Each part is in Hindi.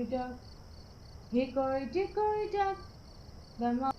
duck, hickory duck. The mo-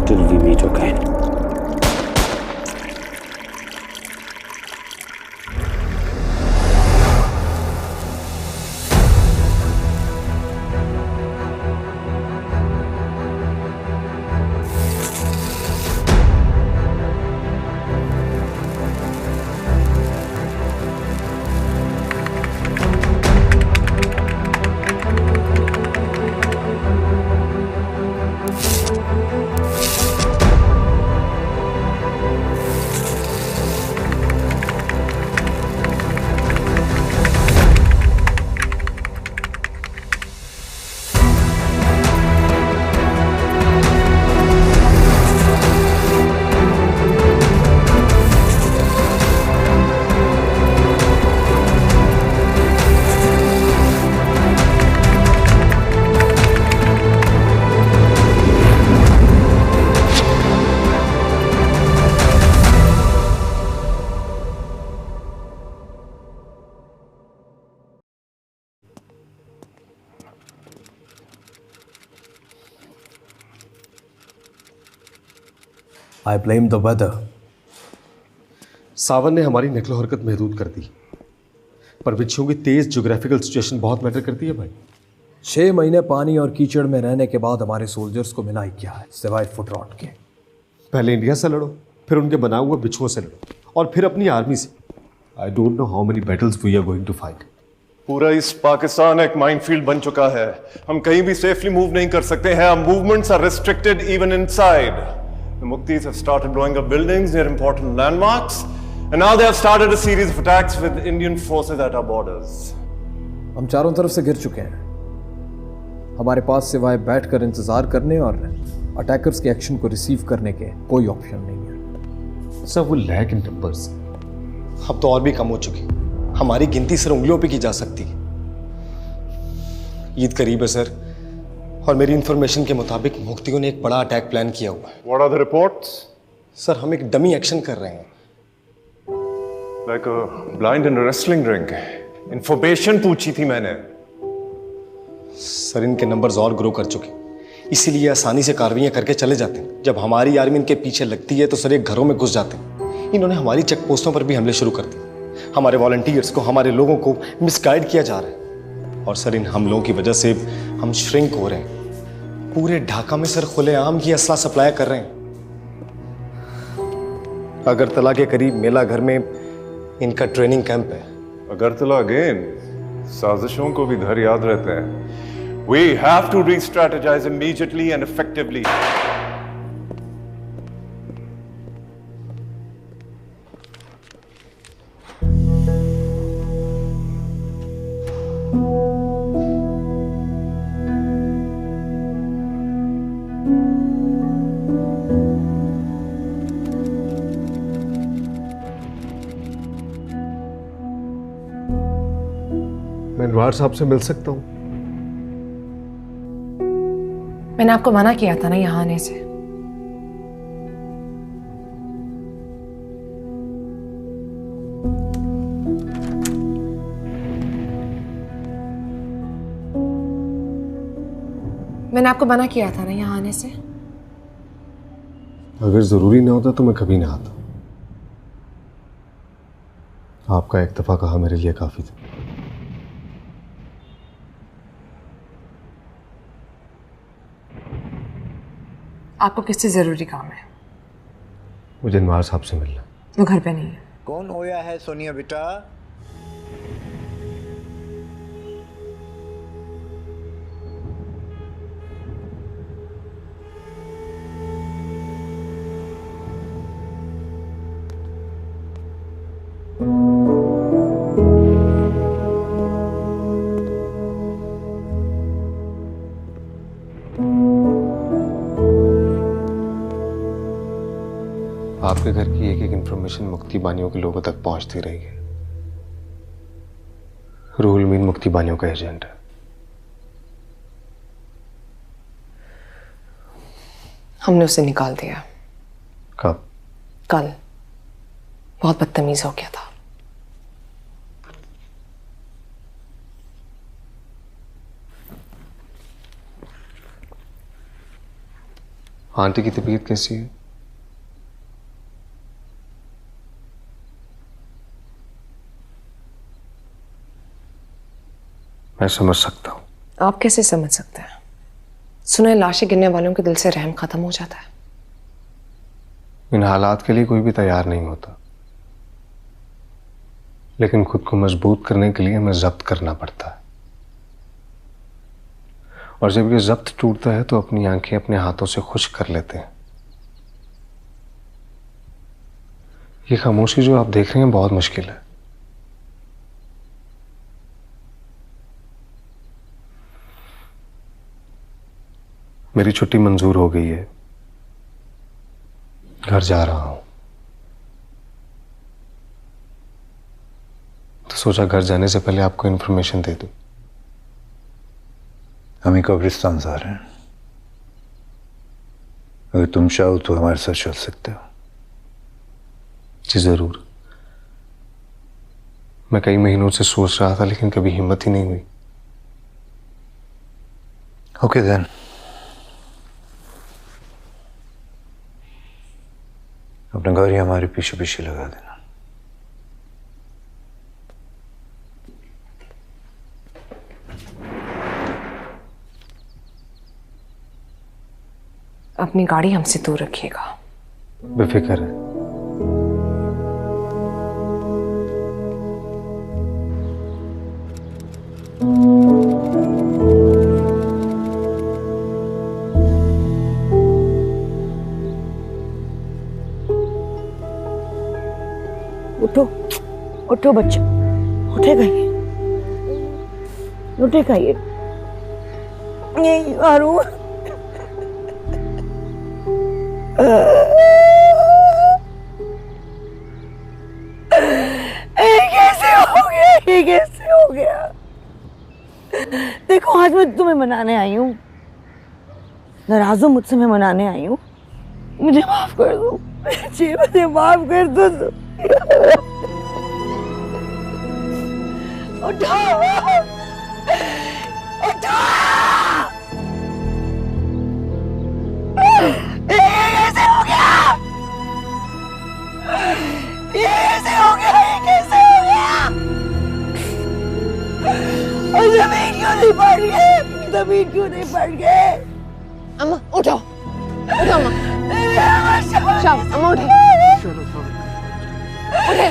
Till we meet again. I blame the weather. सावन ने हमारी नकलो हरकत महदूद कर दी, पर बिच्छुओं की तेज ज्योग्राफिकल सिचुएशन बहुत मैटर करती है भाई। 6 महीने पानी और कीचड़ में रहने के बाद हमारे सोल्जर्स को मिला ही क्या है सिवाय फुट रॉट के। पहले इंडिया से लड़ो, फिर उनके बनाए हुए बिच्छुओं से लड़ो, और फिर अपनी आर्मी से। I don't know how many battles we are going to fight. पूरा ईस्ट पाकिस्तान एक माइनफील्ड बन चुका है। हम कहीं भी सेफली मूव नहीं कर सकते हैं। Our movements are restricted even inside. The Muktis have started blowing up buildings near important landmarks, and now they have started a series of attacks with Indian forces at our borders. हम चारों तरफ से घिर चुके हैं। हमारे पास सिवाय बैठकर इंतजार करने और अटैकर्स के एक्शन को रिसीव करने के कोई ऑप्शन नहीं है। सर वो लैक इन नंबर्स अब तो और भी कम हो चुकी। हमारी गिनती सिर्फ उंगलियों पे की जा सकती है। ईद करीब है सर, और मेरी इंफॉर्मेशन के मुताबिक मुक्तियों ने एक बड़ा अटैक प्लान किया हुआ है। What are the reports? Sir हम एक डमी एक्शन कर रहे हैं। Like a blind in a wrestling ring. Information पूछी थी मैंने। सर इनके नंबर्स और ग्रो कर चुके, इसीलिए आसानी से कार्रवाइयां करके चले जाते हैं। जब हमारी आर्मी इनके पीछे लगती है तो सर ये घरों में घुस जाते हैं। इन्होंने हमारी चेक पोस्टों पर भी हमले शुरू कर दिए। हमारे वॉलंटियर्स को, हमारे लोगों को मिसगाइड किया जा रहा है, और सर इन हमलों की वजह से हम श्रिंक हो रहे हैं। पूरे ढाका में सर खुलेआम ये असला सप्लाई कर रहे हैं। अगरतला के करीब मेला घर में इनका ट्रेनिंग कैंप है। अगरतला अगेन, साजिशों को भी घर याद रहते हैं। We have to re-strategize immediately and effectively. मैं नवार साहब से मिल सकता हूँ? मैंने आपको मना किया था ना यहाँ आने से। मैंने आपको मना किया था ना यहाँ आने से। अगर जरूरी ना होता तो मैं कभी ना आता। आपका एक दफा कहा मेरे लिए काफी था। आपको किससे जरूरी काम है? मुझे अनवार साहब से मिलना। वो घर पे नहीं है। कौन होया है सोनिया बेटा? आपके घर की एक एक इंफॉर्मेशन मुक्ति बानियों के लोगों तक पहुंचती रही है। रूहुल मीन मुक्ति बानियों का एजेंट है। हमने उसे निकाल दिया। कब? कल। बहुत बदतमीज हो गया था। आंटी की तबीयत कैसी है? मैं समझ सकता हूं। आप कैसे समझ सकते हैं? सुना है लाशें गिरने वालों के दिल से रहम खत्म हो जाता है। इन हालात के लिए कोई भी तैयार नहीं होता, लेकिन खुद को मजबूत करने के लिए हमें जब्त करना पड़ता है। और जब ये जब्त टूटता है तो अपनी आंखें अपने हाथों से खुश्क कर लेते हैं। ये खामोशी जो आप देख रहे हैं बहुत मुश्किल है। मेरी छुट्टी मंजूर हो गई है, घर जा रहा हूं। तो सोचा घर जाने से पहले आपको इंफॉर्मेशन दे दूं। हम कब्रिस्तान जा रहे हैं। अगर तुम चाहो तो हमारे साथ चल सकते हो। जी जरूर। मैं कई महीनों से सोच रहा था, लेकिन कभी हिम्मत ही नहीं हुई। Okay then. अपना गाड़ी हमारे पीछे पीछे लगा देना। अपनी गाड़ी हमसे दूर रखिएगा। बेफिक्र है। उठो उठो बच्चा, उठेगा ये, उठेगा ये। आरू कैसे हो गया, ये कैसे हो गया? देखो आज मैं तुम्हें मनाने आई हूँ। नाराज हो मुझसे? मैं मनाने आई हूँ। मुझे माफ कर दो जी, मुझे माफ कर दो। उठो उठो। ये कैसे हो गया? ये कैसे हो गया? ये कैसे हो गया? और जमीन क्यों नहीं पड़ गए? जमीन क्यों नहीं पड़ गए? अम्मा उठो, उठो अम्मा। शाम, अम्मा उठे। उठे।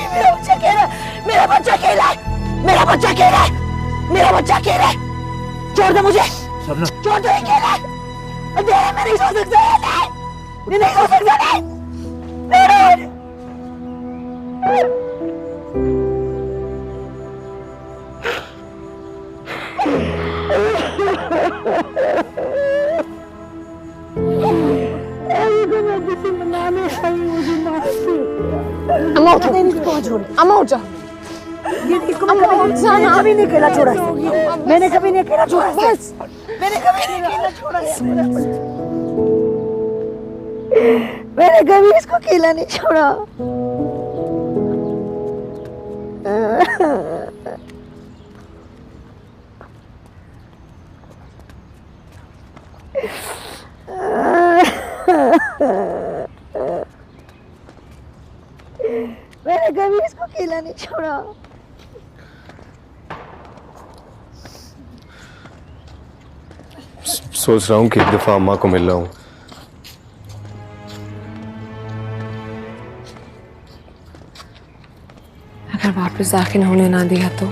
मेरा बच्चा अकेला है, मेरा बच्चा अकेला है, मेरा बच्चा अकेला है, मेरा बच्चा अकेला है। छोड़ दे मुझे, छोड़ दे, अकेला है। मैं नहीं सो सकता, मैं नहीं सो सकता। अम्मा उठो, अम्मा उठ जाओ। कभी नहीं अकेला छोड़ा, मैंने कभी नहीं अकेला छोड़ा, बस मैंने कभी नहीं अकेला छोड़ा, मैंने कभी इसको अकेला नहीं छोड़ा। मैंने कभी इसको अकेला नहीं छोड़ा। सोच रहा हूँ कि एक दफा अम्मा को मिल रहा हूँ, अगर वापस दाखिल होने ना दिया तो?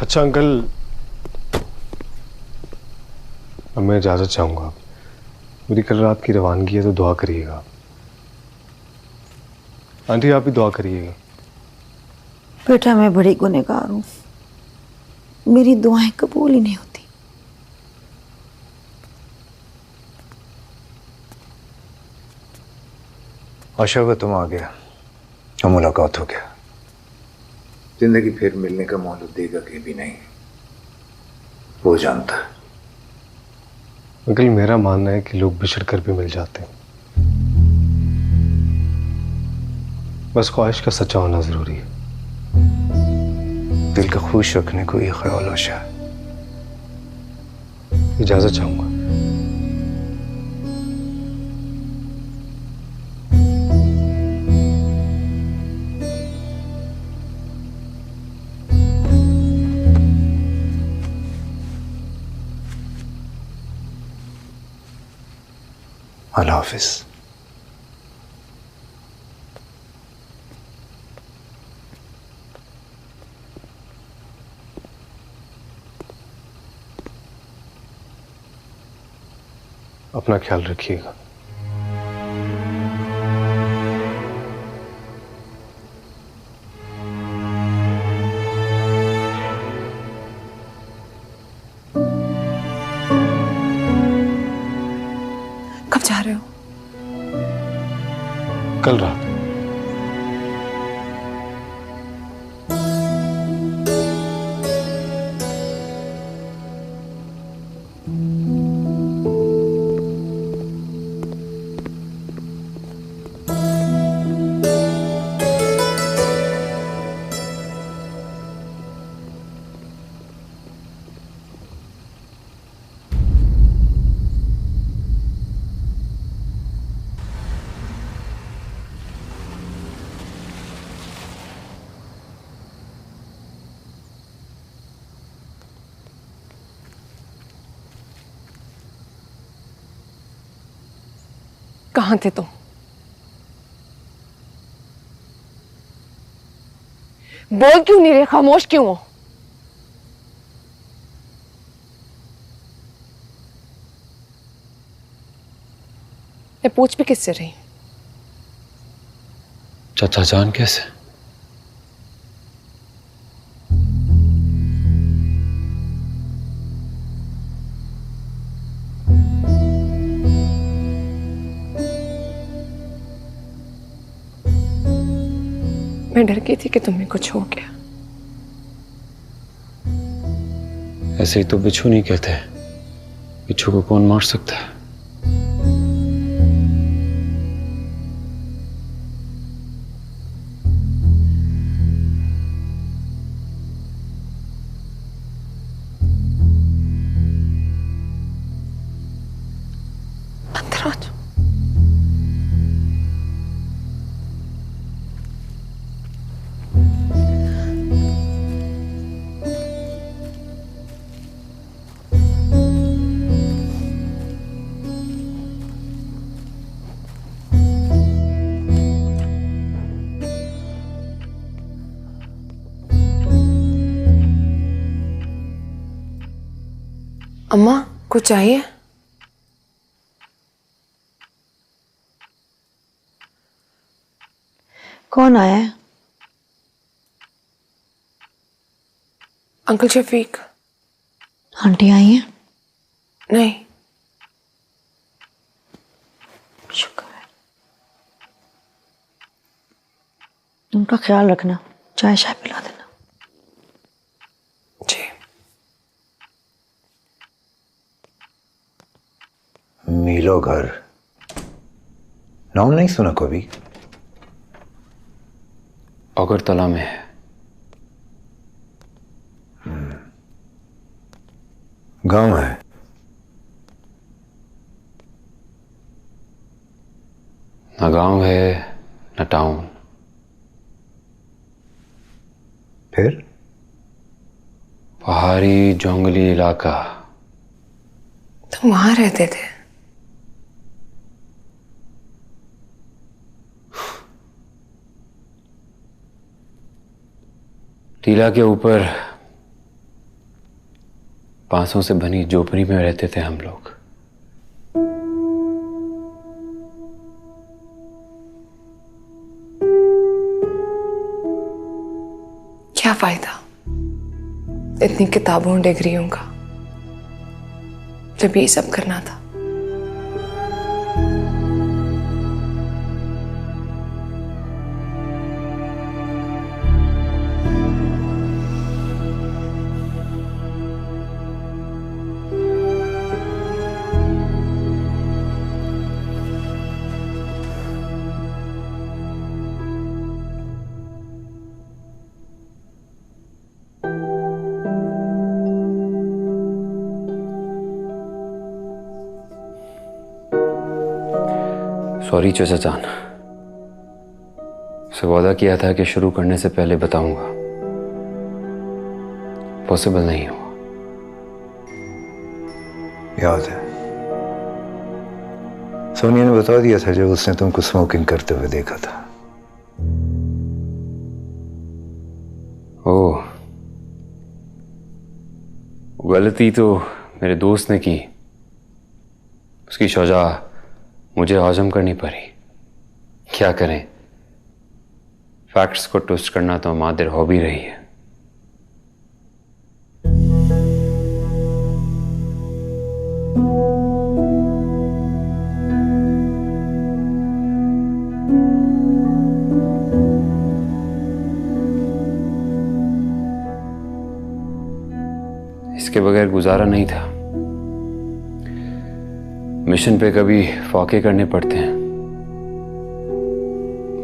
अच्छा अंकल, अब मैं इजाजत चाहूंगा। मेरी कल रात की रवानगी है, तो दुआ करिएगा। आंटी आप भी दुआ करिएगा। बेटा मैं बड़ी गुनहगार हूँ, मेरी दुआएं कबूल ही नहीं होती। आशा का तुम आ गया और मुलाकात हो गया। जिंदगी फिर मिलने का मोहलत देगा कि भी नहीं, वो जानता है। अंकल मेरा मानना है कि लोग बिछड़ कर भी मिल जाते हैं, बस ख्वाहिश का सच्चा होना जरूरी है। दिल का खुश रखने को ये ख्याल आशा। इजाजत चाहूंगा। अल्लाह हाफिज। अपना ख्याल रखिएगा। कब जा रहे हो? कल रात। कहाँ थे तुम? बोल क्यों नहीं रहे? खामोश क्यों हो? मैं पूछ भी किससे रही? चाचा जान कैसे? मैं डर गई थी कि तुम्हें कुछ हो गया। ऐसे ही तो बिच्छू नहीं कहते। बिच्छू को कौन मार सकता है? अंदर आ जाओ। अम्मा कुछ चाहिए? कौन आया है? अंकल शफीक। आंटी आई हैं? नहीं। शुक्र है। उनका ख्याल रखना, चाय शाय पिला देना। जी। पीलो घर नाम नहीं सुना कभी? अगरतला में है। गांव है? न गांव है न टाउन। फिर? पहाड़ी जंगली इलाका। तुम वहां रहते थे? टीला के ऊपर बांसों से बनी झोपड़ी में रहते थे हम लोग। क्या फायदा इतनी किताबों डिग्रियों का जब ये सब करना था? सॉरी चचा जान, से वादा किया था कि शुरू करने से पहले बताऊंगा, पॉसिबल नहीं हुआ। याद है, सोनिया ने बता दिया था जब उसने तुमको स्मोकिंग करते हुए देखा था। ओह, गलती तो मेरे दोस्त ने की, उसकी सजा मुझे हजम करनी पड़ी। क्या करें, फैक्ट्स को ट्विस्ट करना तो मादिर हॉबी रही है। इसके बगैर गुजारा नहीं था। मिशन पे कभी फाके करने पड़ते हैं,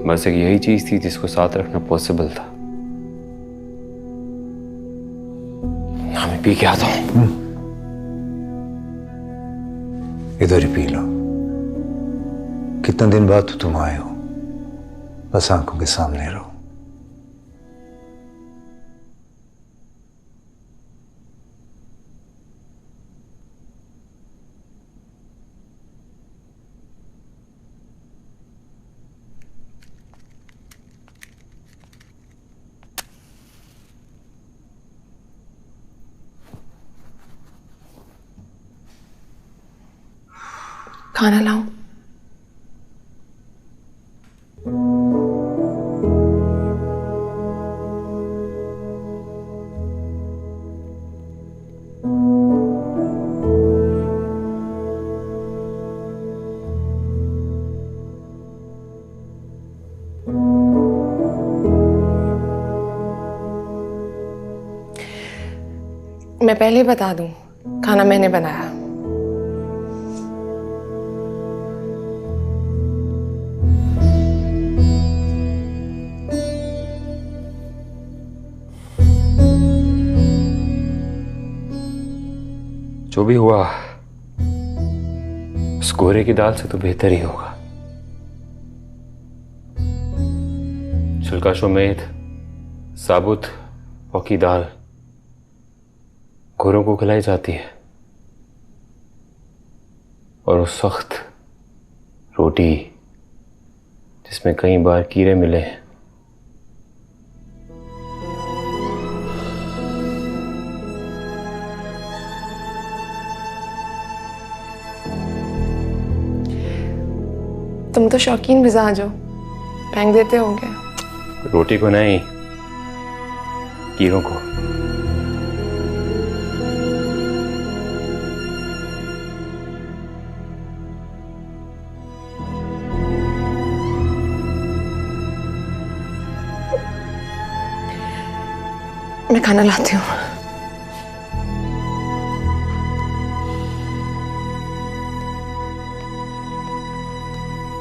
बस एक यही चीज थी जिसको साथ रखना पॉसिबल था। मैं पी के आता हूं। इधर ही पी लो। कितना दिन बाद तो तुम आए हो, बस आंखों के सामने रहो। खाना लाऊं? मैं पहले बता दूं, खाना मैंने बनाया। जो भी हुआ उस गोरे की दाल से तो बेहतर ही होगा। छिलका समेत साबुत पकी दाल गोरों को खिलाई जाती है, और उस सख्त रोटी जिसमें कई बार कीड़े मिले हैं। तुम तो शौकीन मिजाज हो, फेंक देते होंगे। रोटी को नहीं, कीड़ों को। मैं खाना लाती हूँ।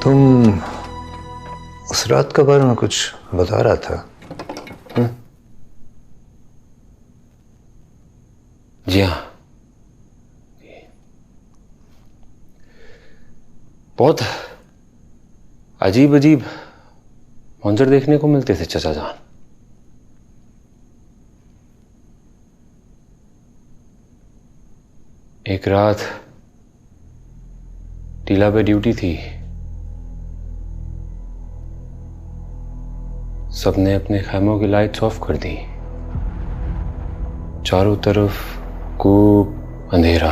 तुम उस रात के बारे में कुछ बता रहा था? जी हाँ, बहुत अजीब अजीब मंजर देखने को मिलते थे चचा जान। एक रात टीला पे ड्यूटी थी, सबने अपने खैमों की लाइट्स ऑफ कर दी। चारों तरफ खूब अंधेरा।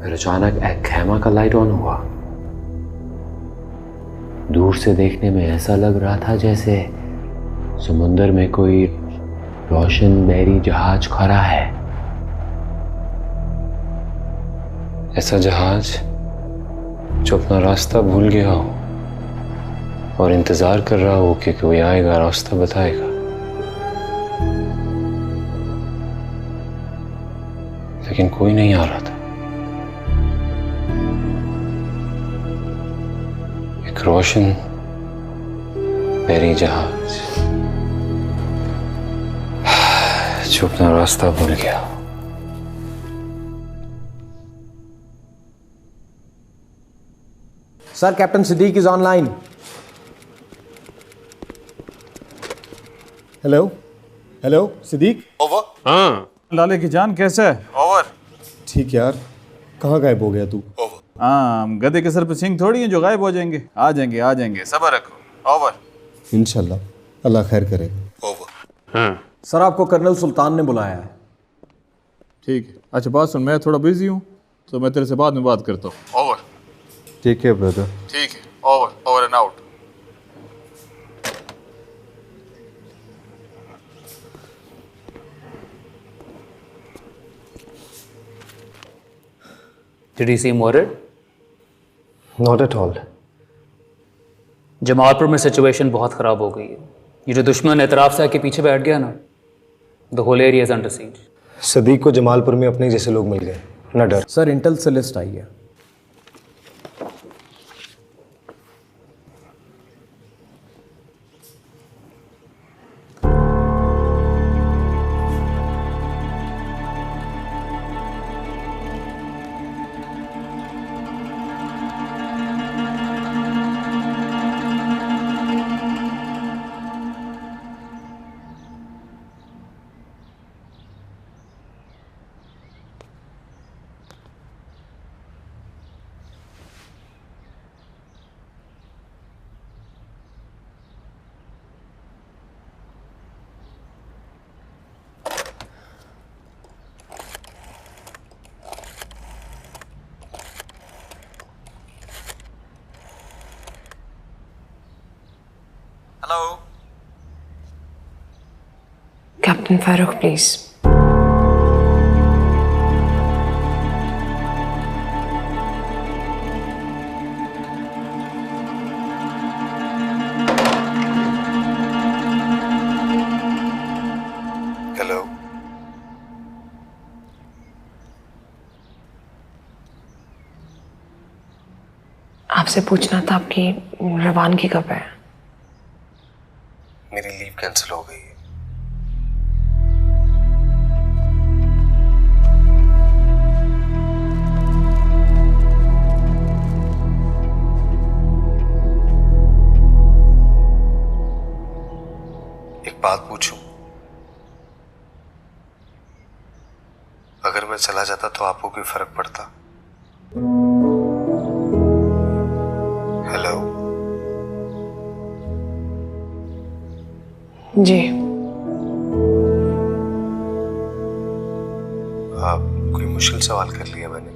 फिर अचानक एक खैमा का लाइट ऑन हुआ। दूर से देखने में ऐसा लग रहा था जैसे समुंदर में कोई रोशन बहरी जहाज खड़ा है। ऐसा जहाज जो अपना रास्ता भूल गया हो और इंतजार कर रहा हो कि कोई आएगा, रास्ता बताएगा। लेकिन कोई नहीं आ रहा था। एक रोशन बहरी जहाज जो अपना रास्ता भूल गया। Sir, captain Siddique is online. Hello hello Siddique. Over. हाँ लाले की जान कैसा है? ओवर। ठीक यार, कहाँ गायब हो गया तू? ओवर। हाँ, गधे के सर पे सिंह थोड़ी है जो गायब हो जाएंगे। आ जाएंगे आ जाएंगे, सब्र रखो। ओवर। इंशाल्लाह, अल्लाह खैर करे। ओवर। हाँ सर, आपको कर्नल सुल्तान ने बुलाया है। ठीक है। अच्छा बात सुन, मैं थोड़ा बिजी हूँ तो मैं तेरे से बाद में बात करता हूँ। ओवर। ठीक है ब्रदर। ठीक है। Over. Over and out. Did he seem worried? Not at all. Jamalpur में सिचुएशन बहुत ख़राब हो गई है। ये जो दुश्मन एतराफ़ से आके पीछे बैठ गया ना, the whole area is under siege. Siddique को जमालपुर में अपने जैसे लोग मिल गए, न डर। सर, इंटेल से लिस्ट आई है। Hello. Captain Farooq, please. Hello. आपसे पूछना था आपकी रवानगी कब है? मेरी लीव कैंसिल हो गई है। एक बात पूछूं? अगर मैं चला जाता तो आपको कोई फर्क पड़ता? हेलो। जी। कोई मुश्किल सवाल कर लिया मैंने?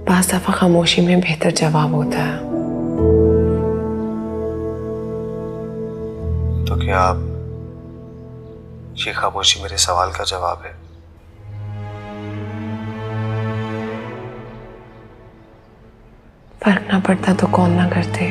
बाज़ दफ़ा खामोशी में बेहतर जवाब होता है। तो क्या आप ये खामोशी मेरे सवाल का जवाब है? फर्क ना पड़ता तो कौन ना करते।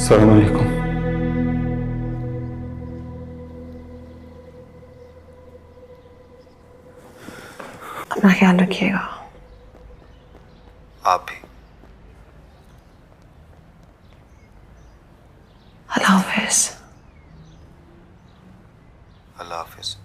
अस्सलाम वालेकुम। अपना ख्याल रखिएगा। आप भी। अल्लाह हाफिज। अल्लाह हाफिज।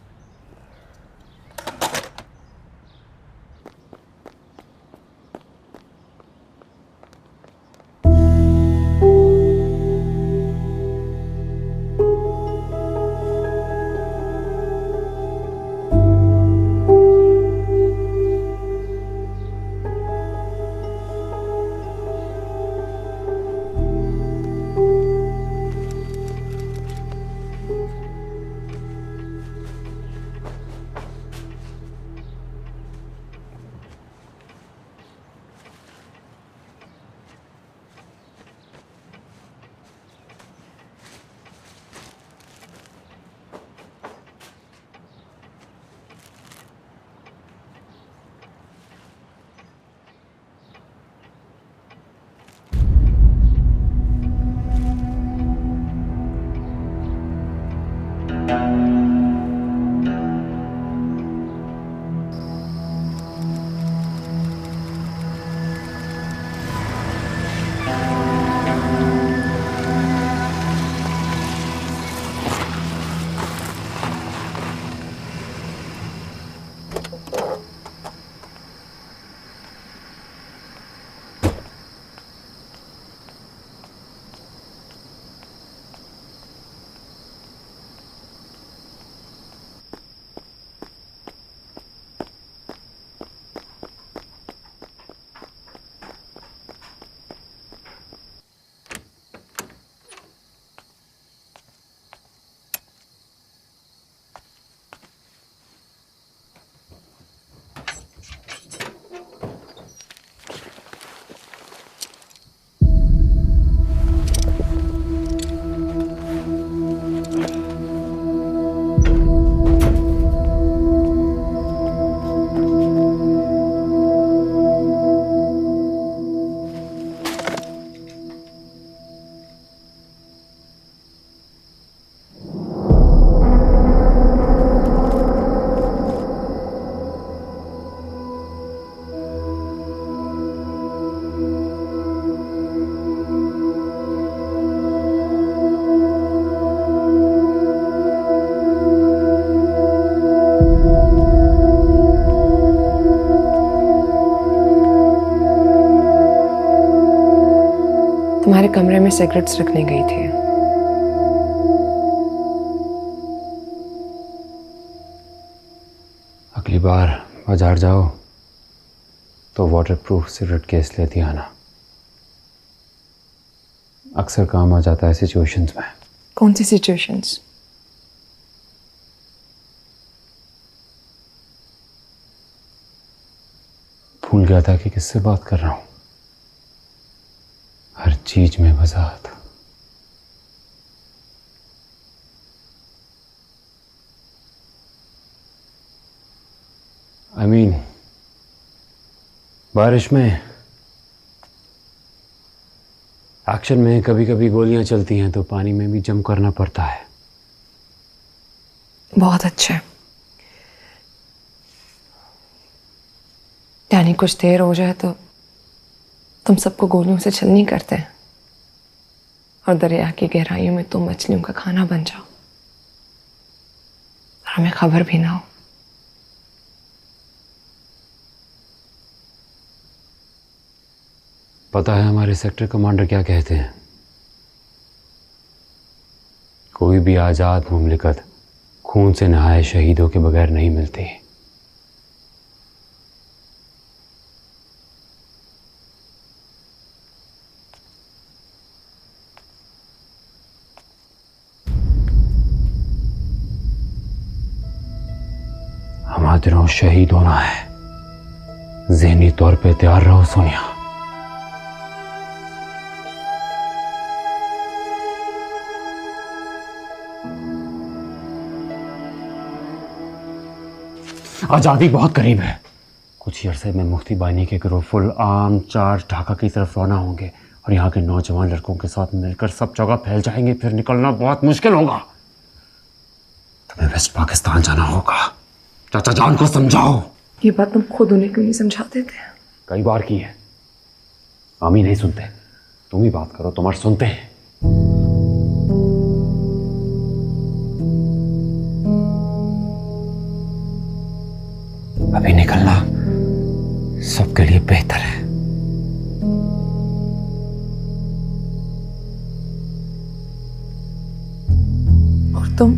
तुम्हारे कमरे में सिगरेट्स रखने गई थी। अगली बार बाजार जाओ तो वाटरप्रूफ सिगरेट केस लेती आना, अक्सर काम आ जाता है सिचुएशंस में। कौन सी सिचुएशंस? भूल गया था कि किससे बात कर रहा हूं। हर चीज में वजाहत। I mean, बारिश में एक्शन में कभी कभी गोलियां चलती हैं तो पानी में भी जम करना पड़ता है। बहुत अच्छा। यानी कुछ देर हो जाए तो तुम सबको गोलियों से छलनी करते हैं और दरिया की गहराइयों में तुम मछलियों का खाना बन जाओ और हमें खबर भी ना हो। पता है हमारे सेक्टर कमांडर क्या कहते हैं? कोई भी आजाद मुमलिकत खून से नहाए शहीदों के बगैर नहीं मिलती। हमारे दिनों शहीद होना है। ज़हनी तौर पे तैयार रहो सोनिया। आजादी बहुत करीब है। कुछ ही अरसे में मुफ्ती बानी के group full arm charge Dhaka की तरफ रवाना होंगे और यहाँ के नौजवान लड़कों के साथ मिलकर सब जगह फैल जाएंगे, फिर निकलना बहुत मुश्किल होगा। तुम्हें वेस्ट पाकिस्तान जाना होगा। चाचा जान को समझाओ। ये बात तुम खुद उन्हें क्यों नहीं समझाते थे? कई बार की है, मामी नहीं सुनते। तुम ही बात करो, तुम्हारे सुनते हैं। अभी निकलना सबके लिए बेहतर है। और तुम?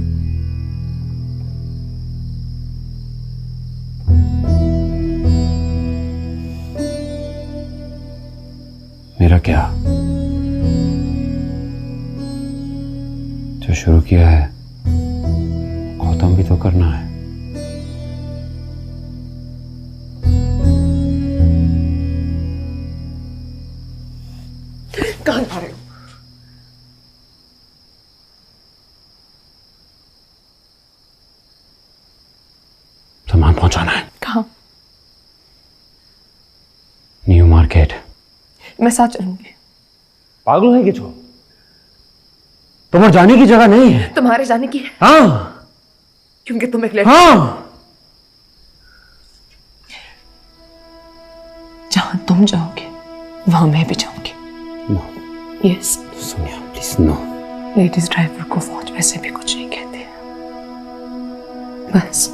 मेरा क्या? जो शुरू किया है खत्म भी तो करना है। कहाँ जा रहे हो? सामान पहुंचाना है। कहाँ? New market. मैं साथ चलूंगी। पागल है कि छो? तुम्हारे जाने की जगह नहीं है। तुम्हारे जाने की है? हाँ, क्योंकि तुम एक लड़की। हाँ। जहां तुम जाओगे वहां मैं भी जाऊंगी। No. Yes. Sonia please no. Ladies driver को फौज वैसे भी कुछ नहीं कहते। बस